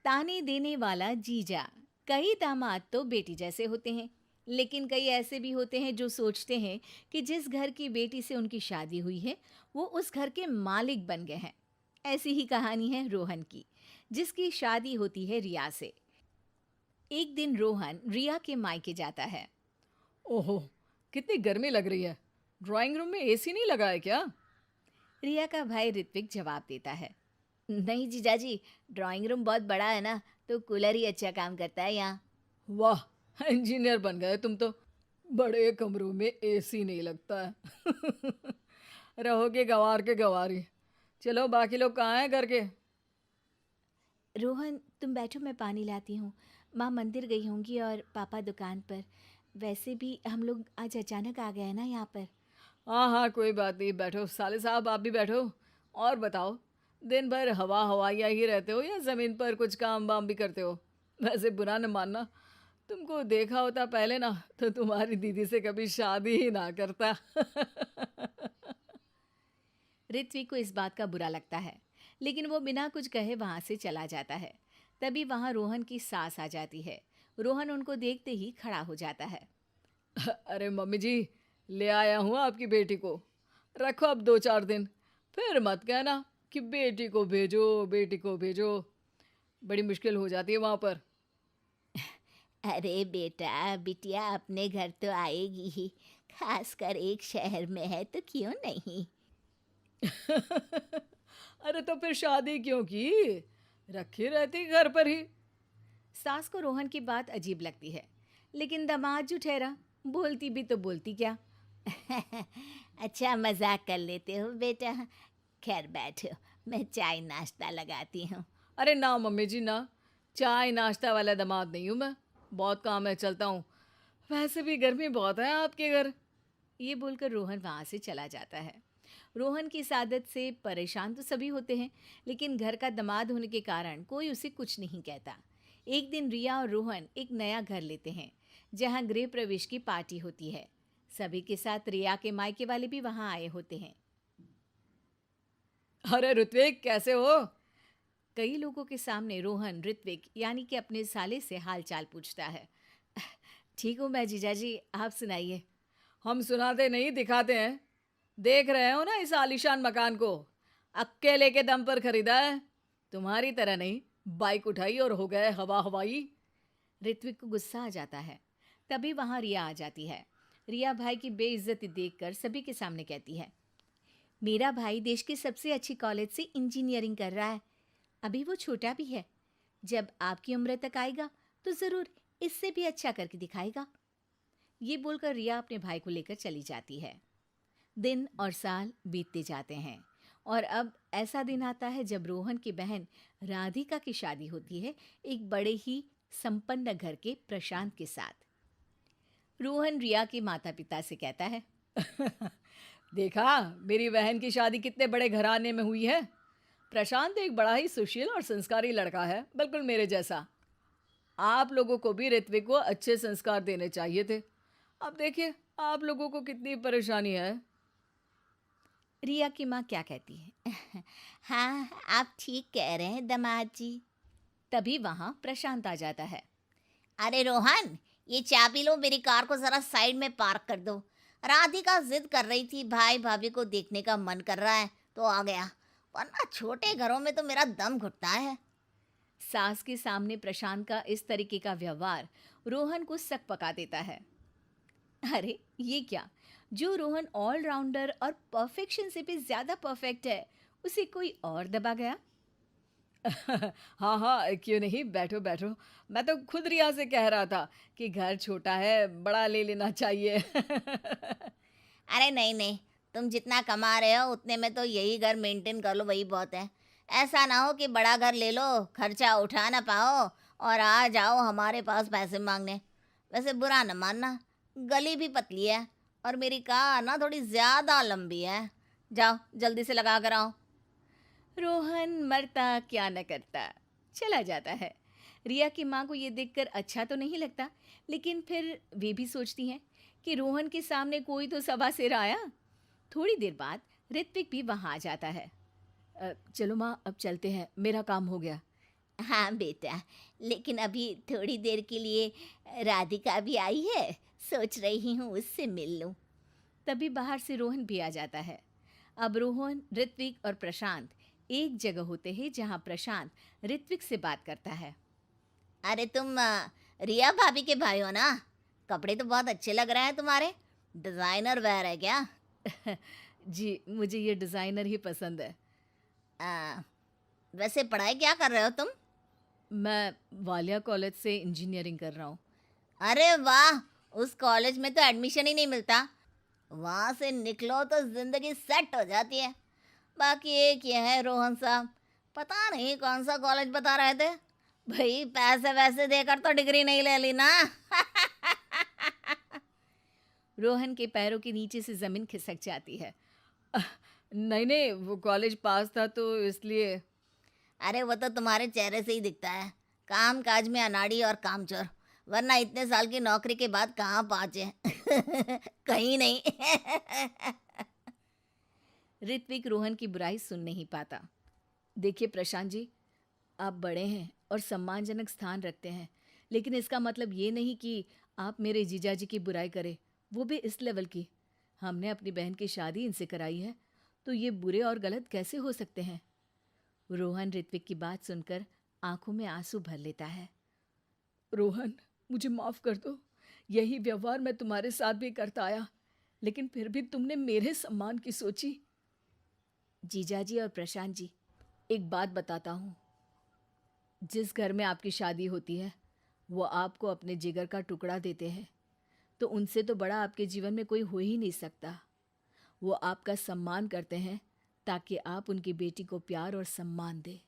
ताने देने वाला जीजा। कई दामाद तो बेटी जैसे होते हैं, लेकिन कई ऐसे भी होते हैं जो सोचते हैं कि जिस घर की बेटी से उनकी शादी हुई है वो उस घर के मालिक बन गए हैं। ऐसी ही कहानी है रोहन की, जिसकी शादी होती है रिया से। एक दिन रोहन रिया के मायके जाता है। ओहो, कितनी गर्मी लग रही है। ड्राइंग रूम में एसी नहीं लगा है क्या? रिया का भाई ऋत्विक जवाब देता है, नहीं जीजाजी, ड्राइंग रूम बहुत बड़ा है ना, तो कूलर ही अच्छा काम करता है यहाँ। वाह, इंजीनियर बन गए तुम तो। बड़े कमरों में एसी नहीं लगता है। रहोगे गंवार के गंवारी। चलो, बाकी लोग कहाँ हैं घर के? रोहन तुम बैठो, मैं पानी लाती हूँ। माँ मंदिर गई होंगी और पापा दुकान पर। वैसे भी हम लोग आज अचानक आ गए हैं ना यहाँ पर। हाँ हाँ, कोई बात नहीं, बैठो। साले साहब आप भी बैठो। और बताओ, दिन भर हवा हवाइया ही रहते हो या ज़मीन पर कुछ काम वाम भी करते हो? वैसे बुरा न मानना, तुमको देखा होता पहले ना तो तुम्हारी दीदी से कभी शादी ही ना करता। ऋत्विक को इस बात का बुरा लगता है, लेकिन वो बिना कुछ कहे वहाँ से चला जाता है। तभी वहाँ रोहन की सास आ जाती है। रोहन उनको देखते ही खड़ा हो जाता है। अरे मम्मी जी, ले आया हूँ आपकी बेटी को। रखो अब 2-4 दिन, फिर मत कहना कि बेटी को भेजो, बेटी को भेजो। बड़ी मुश्किल हो जाती है वहाँ पर। अरे बेटा, बिटिया अपने घर तो आएगी ही, खासकर एक शहर में है तो क्यों नहीं। अरे तो फिर शादी क्यों की? रखी रहती घर पर ही। सास को रोहन की बात अजीब लगती है, लेकिन दामाद जो ठहरा, बोलती भी तो बोलती क्या। अच्छा मजाक कर लेते हो बेटा। खैर बैठो, मैं चाय नाश्ता लगाती हूँ। अरे ना मम्मी जी ना, चाय नाश्ता वाला दामाद नहीं हूँ मैं। बहुत काम है, चलता हूँ। वैसे भी गर्मी बहुत है आपके घर। ये बोलकर रोहन वहाँ से चला जाता है। रोहन की इस आदत से परेशान तो सभी होते हैं, लेकिन घर का दामाद होने के कारण कोई उसे कुछ नहीं कहता। एक दिन रिया और रोहन एक नया घर लेते हैं, जहाँ गृह प्रवेश की पार्टी होती है। सभी के साथ रिया के मायके वाले भी वहाँ आए होते हैं। अरे ऋत्विक, कैसे हो? कई लोगों के सामने रोहन ऋत्विक यानी कि अपने साले से हालचाल पूछता है। ठीक हूँ मैं जीजाजी, आप सुनाइए। हम सुनाते नहीं, दिखाते हैं। देख रहे हो ना इस आलीशान मकान को? अकेले के दम पर खरीदा है। तुम्हारी तरह नहीं, बाइक उठाई और हो गए हवा हवाई। ऋत्विक को गुस्सा आ जाता है। तभी वहां रिया आ जाती है। रिया भाई की बेइज्जती देखकर सभी के सामने कहती है, मेरा भाई देश की सबसे अच्छी कॉलेज से इंजीनियरिंग कर रहा है। अभी वो छोटा भी है, जब आपकी उम्र तक आएगा तो ज़रूर इससे भी अच्छा करके दिखाएगा। ये बोलकर रिया अपने भाई को लेकर चली जाती है। दिन और साल बीतते जाते हैं, और अब ऐसा दिन आता है जब रोहन की बहन राधिका की शादी होती है, एक बड़े ही संपन्न घर के प्रशांत के साथ। रोहन रिया के माता पिता से कहता है, देखा, मेरी बहन की शादी कितने बड़े घराने में हुई है। प्रशांत एक बड़ा ही सुशील और संस्कारी लड़का है, बिल्कुल मेरे जैसा। आप लोगों को भी ऋत्विक को अच्छे संस्कार देने चाहिए थे। अब देखिए, आप लोगों को कितनी परेशानी है। रिया की माँ क्या कहती है। हाँ, आप ठीक कह रहे हैं दामाद जी। तभी वहाँ प्रशांत आ जाता है। अरे रोहन, ये चाबी लो, मेरी कार को जरा साइड में पार्क कर दो। राधिका जिद कर रही थी, भाई भाभी को देखने का मन कर रहा है तो आ गया, वरना छोटे घरों में तो मेरा दम घुटता है। सास के सामने प्रशांत का इस तरीके का व्यवहार रोहन को सक पका देता है। अरे ये क्या, जो रोहन ऑलराउंडर और परफेक्शन से भी ज्यादा परफेक्ट है, उसे कोई और दबा गया। हाँ हाँ, क्यों नहीं, बैठो बैठो। मैं तो खुद रिया से कह रहा था कि घर छोटा है, बड़ा ले लेना चाहिए। अरे नहीं नहीं, तुम जितना कमा रहे हो उतने में तो यही घर मेंटेन कर लो, वही बहुत है। ऐसा ना हो कि बड़ा घर ले लो, खर्चा उठा ना पाओ और आ जाओ हमारे पास पैसे मांगने। वैसे बुरा न मानना, गली भी पतली है और मेरी कार ना थोड़ी ज़्यादा लंबी है। जाओ जल्दी से लगा कर आओ। रोहन मरता क्या न करता, चला जाता है। रिया की माँ को ये देखकर अच्छा तो नहीं लगता, लेकिन फिर वे भी सोचती हैं कि रोहन के सामने कोई तो सवा सिर आया। थोड़ी देर बाद ऋत्विक भी वहाँ आ जाता है। चलो माँ, अब चलते हैं, मेरा काम हो गया। हाँ बेटा, लेकिन अभी थोड़ी देर के लिए राधिका भी आई है, सोच रही हूँ उससे मिल लूँ। तभी बाहर से रोहन भी आ जाता है। अब रोहन, ऋत्विक और प्रशांत एक जगह होते हैं जहाँ प्रशांत ऋत्विक से बात करता है। अरे तुम रिया भाभी के भाई हो ना? कपड़े तो बहुत अच्छे लग रहे हैं तुम्हारे। डिज़ाइनर वेयर है क्या? जी, मुझे ये डिज़ाइनर ही पसंद है। आ, वैसे पढ़ाई क्या कर रहे हो तुम? मैं वालिया कॉलेज से इंजीनियरिंग कर रहा हूँ। अरे वाह, उस कॉलेज में तो एडमिशन ही नहीं मिलता। वहाँ से निकलो तो जिंदगी सेट हो जाती है। बाकी एक ये है रोहन साहब, पता नहीं कौन सा कॉलेज बता रहे थे। भाई पैसे वैसे देकर तो डिग्री नहीं ले ली ना। रोहन के पैरों के नीचे से ज़मीन खिसक जाती है। नहीं नहीं, वो कॉलेज पास था तो इसलिए। अरे वो तो तुम्हारे चेहरे से ही दिखता है, काम काज में अनाड़ी और कामचोर, वरना इतने साल की नौकरी के बाद कहाँ पहुँचे? कहीं नहीं। ऋत्विक रोहन की बुराई सुन नहीं पाता। देखिए प्रशांत जी, आप बड़े हैं और सम्मानजनक स्थान रखते हैं, लेकिन इसका मतलब ये नहीं कि आप मेरे जीजाजी की बुराई करें, वो भी इस लेवल की। हमने अपनी बहन की शादी इनसे कराई है, तो ये बुरे और गलत कैसे हो सकते हैं? रोहन ऋत्विक की बात सुनकर आंखों में आंसू भर लेता है। रोहन, मुझे माफ़ कर दो। यही व्यवहार मैं तुम्हारे साथ भी करता आया, लेकिन फिर भी तुमने मेरे सम्मान की सोची। जीजाजी और प्रशांत जी, एक बात बताता हूँ। जिस घर में आपकी शादी होती है, वो आपको अपने जिगर का टुकड़ा देते हैं, तो उनसे तो बड़ा आपके जीवन में कोई हो ही नहीं सकता। वो आपका सम्मान करते हैं ताकि आप उनकी बेटी को प्यार और सम्मान दें।